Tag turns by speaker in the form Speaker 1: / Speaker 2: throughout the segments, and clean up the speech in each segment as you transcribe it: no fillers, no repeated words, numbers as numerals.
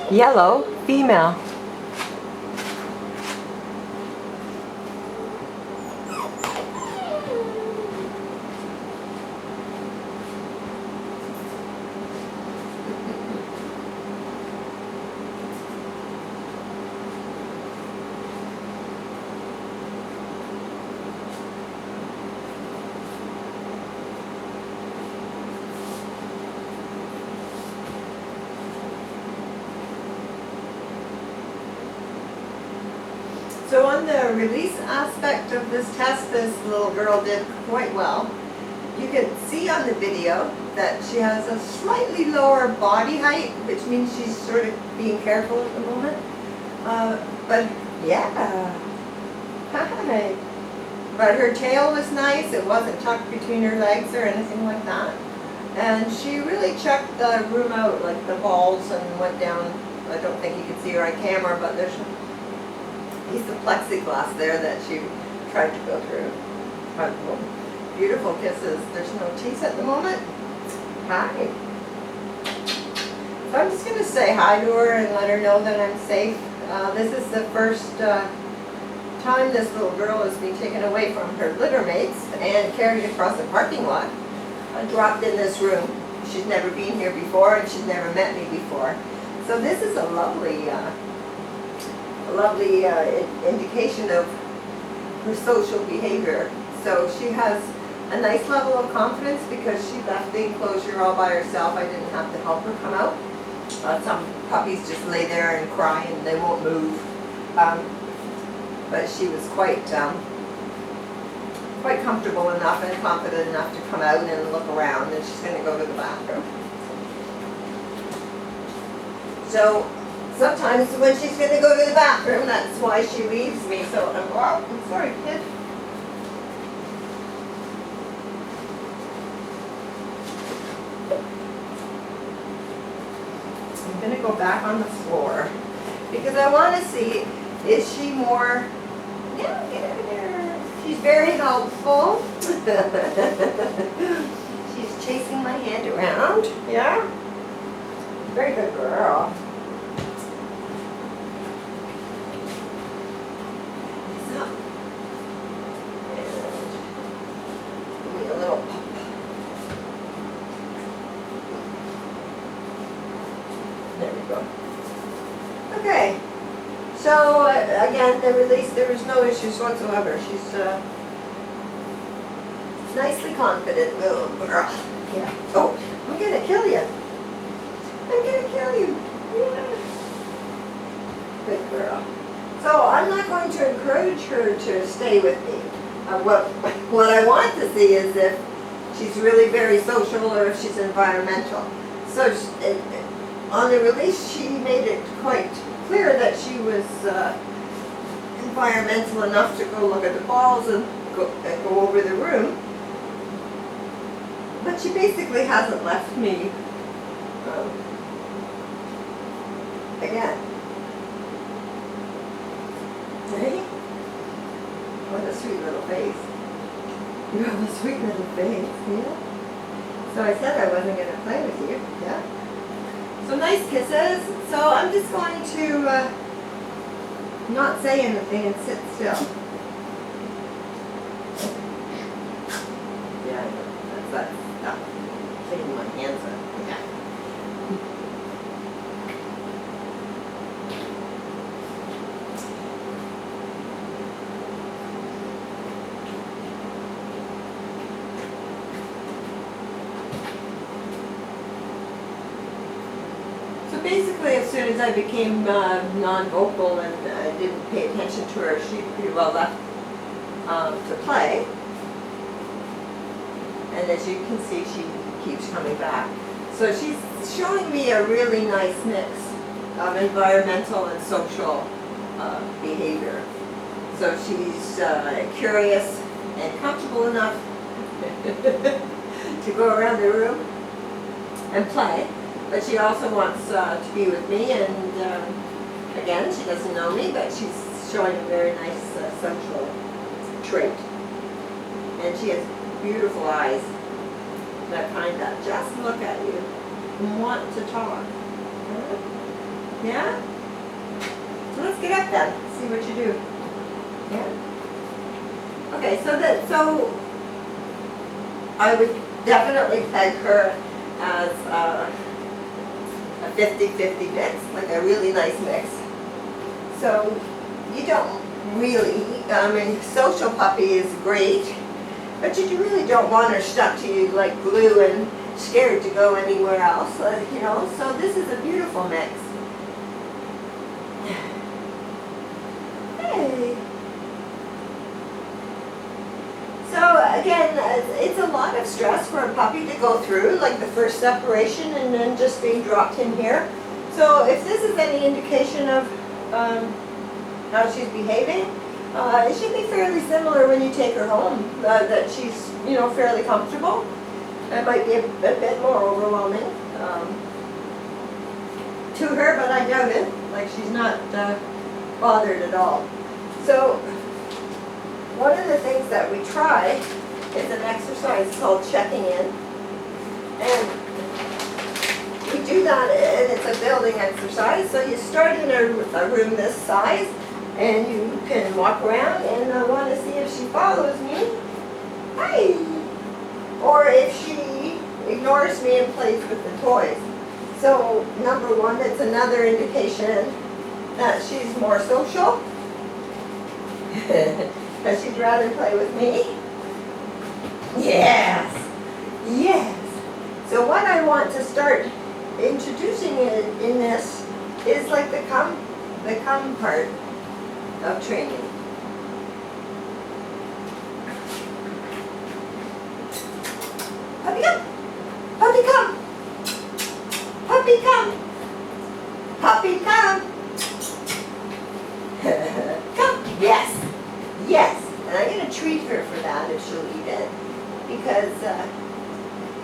Speaker 1: Yellow, female.
Speaker 2: So on the release aspect of this test, this little girl did quite well. You can see on the video that she has a slightly lower body height, which means she's sort of being careful at the moment. But yeah, hi. But her tail was nice. It wasn't tucked between her legs or anything like that. And she really checked the room out, like the balls, and went down. I don't think you can see her on camera, but there's a piece of plexiglass there that she tried to go through. Beautiful kisses. There's no teeth at the moment. Hi. So I'm just going to say hi to her and let her know that I'm safe. This is the first time this little girl has been taken away from her litter mates and carried across the parking lot. Dropped in this room. She's never been here before and she's never met me before. So this is a lovely indication of her social behavior. So she has a nice level of confidence because she left the enclosure all by herself. I didn't have to help her come out. Some puppies just lay there and cry and they won't move. But she was quite comfortable enough and confident enough to come out and look around, and she's going to go to the bathroom. So sometimes when she's going to go to the bathroom, that's why she leaves me. So I'm sorry, kid. I'm going to go back on the floor because I want to see, is she more, yeah, get out of here. She's very helpful. She's chasing my hand around. Yeah? Very good girl. So, give me a little pop. There we go. Okay. So again, the release, there was no issues whatsoever. She's nicely confident little girl. Yeah. Oh, I'm gonna kill you. I'm gonna kill you. Yeah. Good girl. So I'm not going to encourage her to stay with me. What I want to see is if she's really very social or if she's environmental. So on the release, she made it quite clear that she was environmental enough to go look at the balls and go over the room. But she basically hasn't left me again. Right? What a sweet little face. You have a sweet little face, yeah? So I said I wasn't going to play with you, yeah? So nice kisses. So I'm just going to not say anything and sit still. Yeah, that's cleaning my hands up. Yeah. So basically, as soon as I became non-vocal and I didn't pay attention to her, she pretty well left to play. And as you can see, she keeps coming back. So she's showing me a really nice mix of environmental and social behavior. So she's curious and comfortable enough to go around the room and play. But she also wants to be with me, and again, she doesn't know me, but she's showing a very nice social trait. And she has beautiful eyes, that kind that just look at you and want to talk. Yeah? So let's get up then, see what you do. Yeah? Okay, so I would definitely peg her as a 50-50 mix, like a really nice mix. So you don't really, I mean, social puppy is great, but you really don't want her stuck to you like glue and scared to go anywhere else, you know, so this is a beautiful mix. Hey. So again, it's a lot of stress for a puppy to go through, like the first separation and then just being dropped in here. So if this is any indication of how she's behaving, it should be fairly similar when you take her home, that she's, you know, fairly comfortable. It might be a bit more overwhelming to her, but I doubt it. Like, she's not bothered at all. So one of the things that we try is an exercise called checking in. And we do that, and it's a building exercise. So you start in a room this size, and you can walk around, and I want to see if she follows me. Hi! Or if she ignores me and plays with the toys. So number one, it's another indication that she's more social. Because she'd rather play with me. Yes! Yes! So what I want to start introducing in this is like the come part of training. Puppy come! Puppy come! Puppy come! Puppy come! Come! Yes! Yes! And I'm going to treat her for that if she'll eat it, because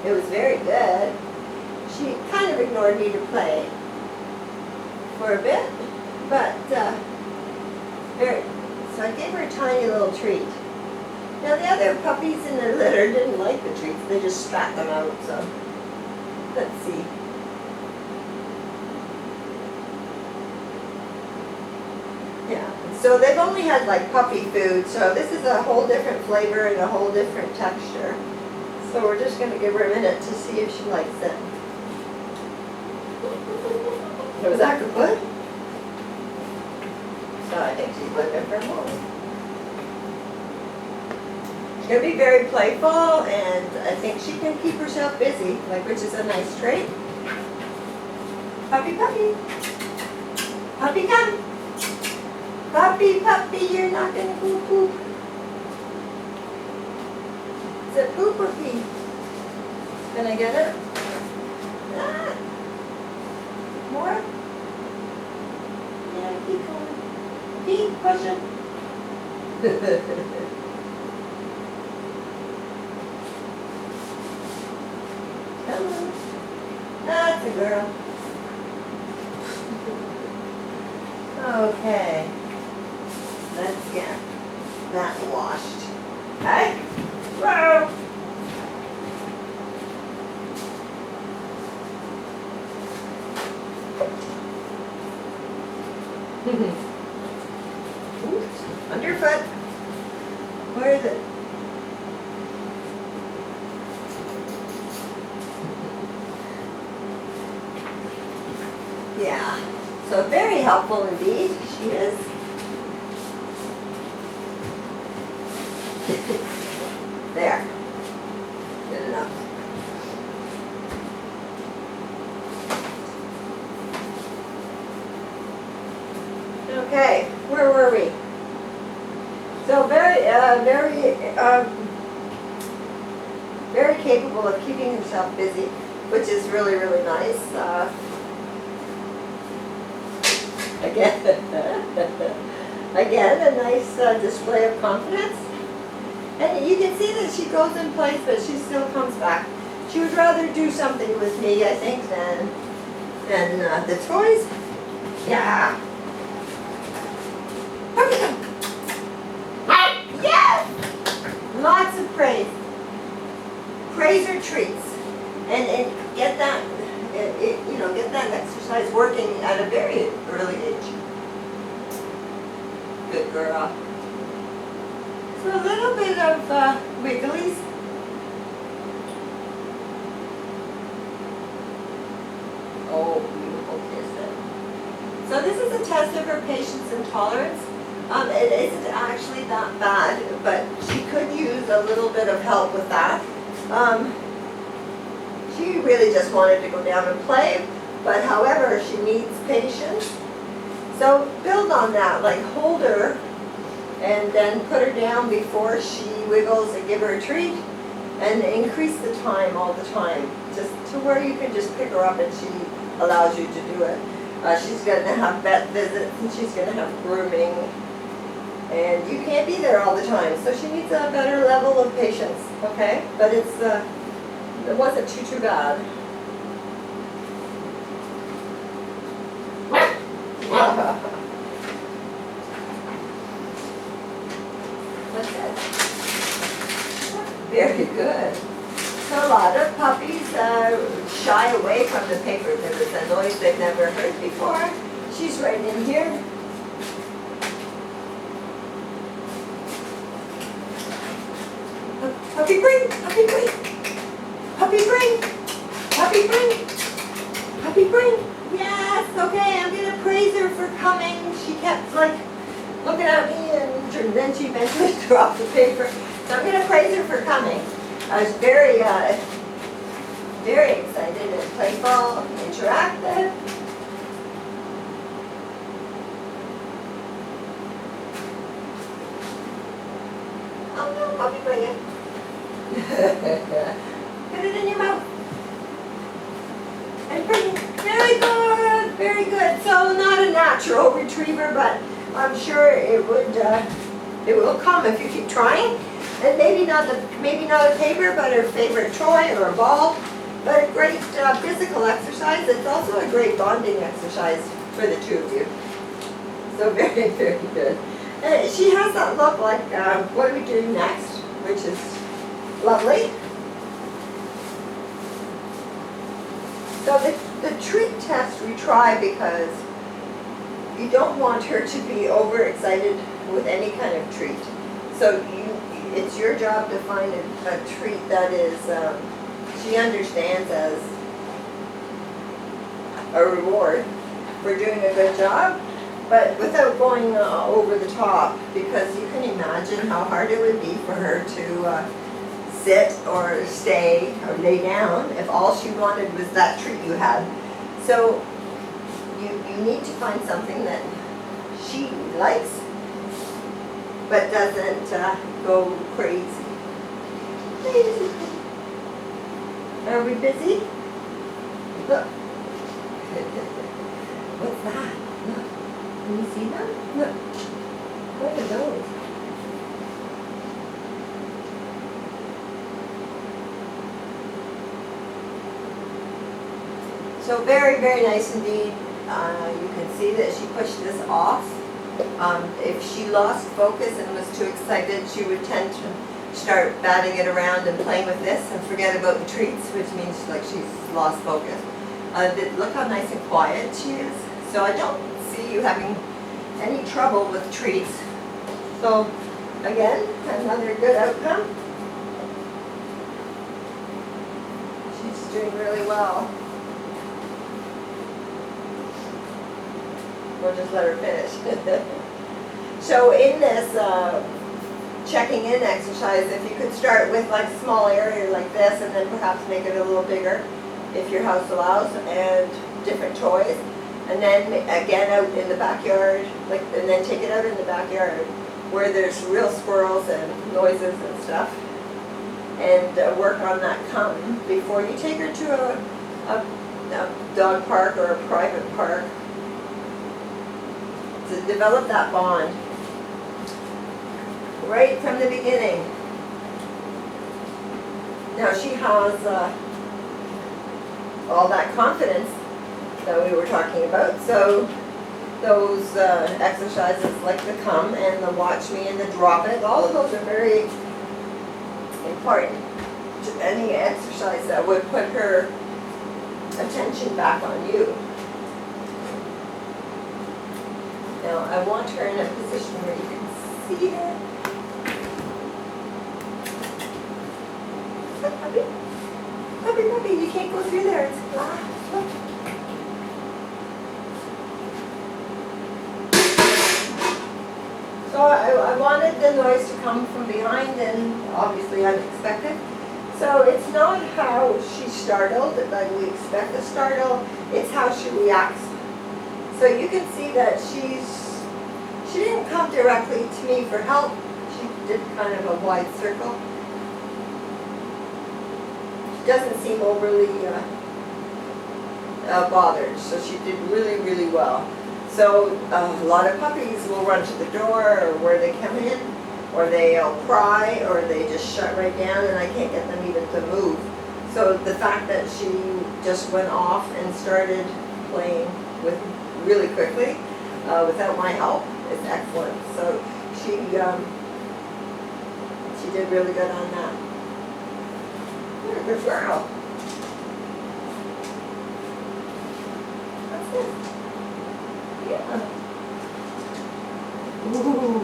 Speaker 2: it was very good. She kind of ignored me to play for a bit, but so I gave her a tiny little treat. Now the other puppies in the litter didn't like the treats, they just spat them out, so let's see. Yeah, so they've only had like puppy food, so this is a whole different flavor and a whole different texture. So we're just going to give her a minute to see if she likes it. Was that good? So I think she's looking for more. She's going to be very playful, and I think she can keep herself busy, like, which is a nice trait. Puppy, puppy. Puppy, come. Puppy, puppy, you're not going to poop, poop. Is it poop or pee? Can I get it? Ah. More? Yeah, keep going. Keep pushing. Come on. That's a girl. Okay. Let's get that washed. Hey? Whoa! Underfoot. Where is it? Yeah. So very helpful indeed. She is. There. Good enough. Okay, where were we? So very capable of keeping himself busy, which is really, really nice. Again, a nice display of confidence. And you can see that she goes in place, but she still comes back. She would rather do something with me, I think, than the toys. Yeah. Yes! Lots of praise. Praise or treats. And get that you know, get that exercise working at a very early age. Good girl. So a little bit of wigglies. Oh, beautiful kiss. So this is a test of her patience and tolerance. It isn't actually that bad, but she could use a little bit of help with that. She really just wanted to go down and play, but however, she needs patience. So build on that, like hold her and then put her down before she wiggles and give her a treat, and increase the time all the time, just to where you can just pick her up and she allows you to do it. She's going to have vet visits and she's going to have grooming, and you can't be there all the time, so she needs a better level of patience, okay? But it wasn't too bad. What's that? Very good. So a lot of puppies shy away from the paper because it's a noise they've never heard before. She's right in here. Puppy bring, puppy bring, puppy bring, puppy bring, puppy bring. Yes, okay, I'm gonna praise her for coming. She kept like looking at me and then she eventually dropped the paper. So I'm gonna praise her for coming. I was very excited and playful, interactive. Oh no, puppy bring it. Put it in your mouth. And bring it. Very good, very good. So not a natural retriever, but I'm sure it will come if you keep trying. And maybe not a paper, but her favorite toy or a ball. But a great physical exercise. It's also a great bonding exercise for the two of you. So very, very good. She has that look like, what are we doing next? Which is lovely. So the treat test we try because you don't want her to be overexcited with any kind of treat. So it's your job to find a treat that is, she understands as a reward for doing a good job, but without going over the top, because you can imagine how hard it would be for her to sit or stay or lay down if all she wanted was that treat you had. So you need to find something that she likes but doesn't go crazy. Are we busy? Look. What's that? Look. Can you see them? Look. What are those? So very, very nice indeed. You can see that she pushed this off. If she lost focus and was too excited, she would tend to start batting it around and playing with this and forget about the treats, which means like she's lost focus. Look how nice and quiet she is. So I don't see you having any trouble with treats. So again, another good outcome. She's doing really well. We'll just let her finish. So in this checking in exercise, if you could start with like a small area like this and then perhaps make it a little bigger if your house allows, and different toys, and then again out in the backyard, and then take it out in the backyard where there's real squirrels and noises and stuff, and work on that come before you take her to a dog park or a private park, to develop that bond right from the beginning. Now she has all that confidence that we were talking about, so those exercises like the come and the watch me and the drop it, all of those are very important to any exercise that would put her attention back on you. Now I want her in a position where you can see her. Look, puppy. Puppy, puppy, you can't go through there. It's glass. Look. So I wanted the noise to come from behind, and obviously unexpected. So it's not how she's startled, like we expect a startle, it's how she reacts. So you can see that she didn't come directly to me for help. She did kind of a wide circle. She doesn't seem overly bothered, so she did really, really well. So a lot of puppies will run to the door or where they come in, or they'll cry, or they just shut right down and I can't get them even to move. So the fact that she just went off and started playing with really quickly without my help is excellent. So she did really good on that. Good girl. What's this? Yeah. Ooh.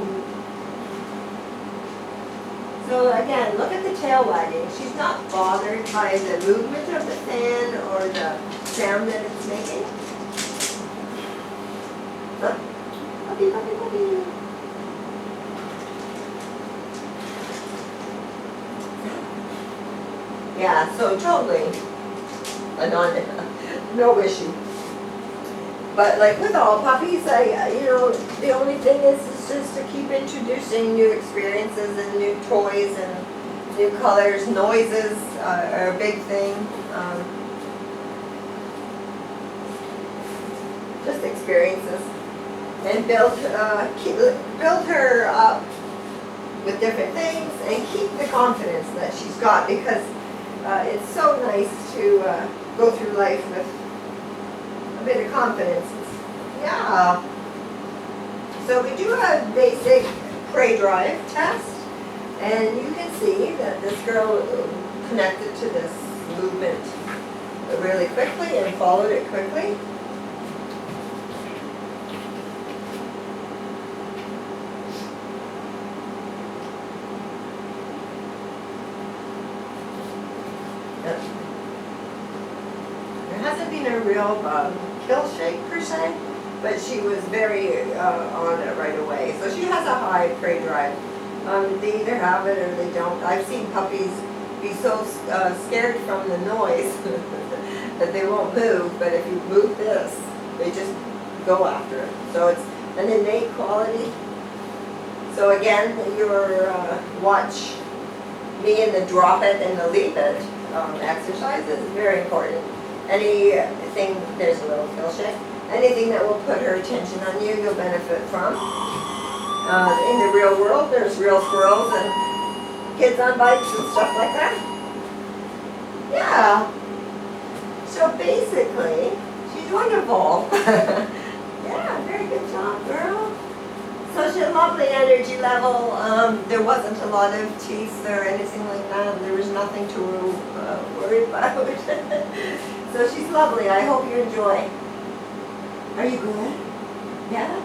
Speaker 2: So again, look at the tail wagging. She's not bothered by the movement of the fan or the sound that it's making. Look. Puppy, puppy, puppy. Yeah, so totally no issue. But like with all puppies, the only thing is just to keep introducing new experiences and new toys and new colors. Noises are a big thing. Just experiences, and build her up with different things, and keep the confidence that she's got, because it's so nice to go through life with a bit of confidence. Yeah. So we do a basic prey drive test, and you can see that this girl connected to this movement really quickly and followed it quickly. There hasn't been a real kill shake per se, but she was very on it right away. So she has a high prey drive. They either have it or they don't. I've seen puppies be so scared from the noise that they won't move, but if you move this, they just go after it. So it's an innate quality. So again, your watch me in the drop it and the leave it exercise is very important. Anything, there's a little kill shake, anything that will put her attention on you, you'll benefit from. In the real world, there's real squirrels and kids on bikes and stuff like that. Yeah. So basically, she's wonderful. Yeah, very good job, girl. So she had a lovely energy level. There wasn't a lot of teeth or anything like that. There was nothing to worry about. So she's lovely. I hope you enjoy. Are you good? Yeah?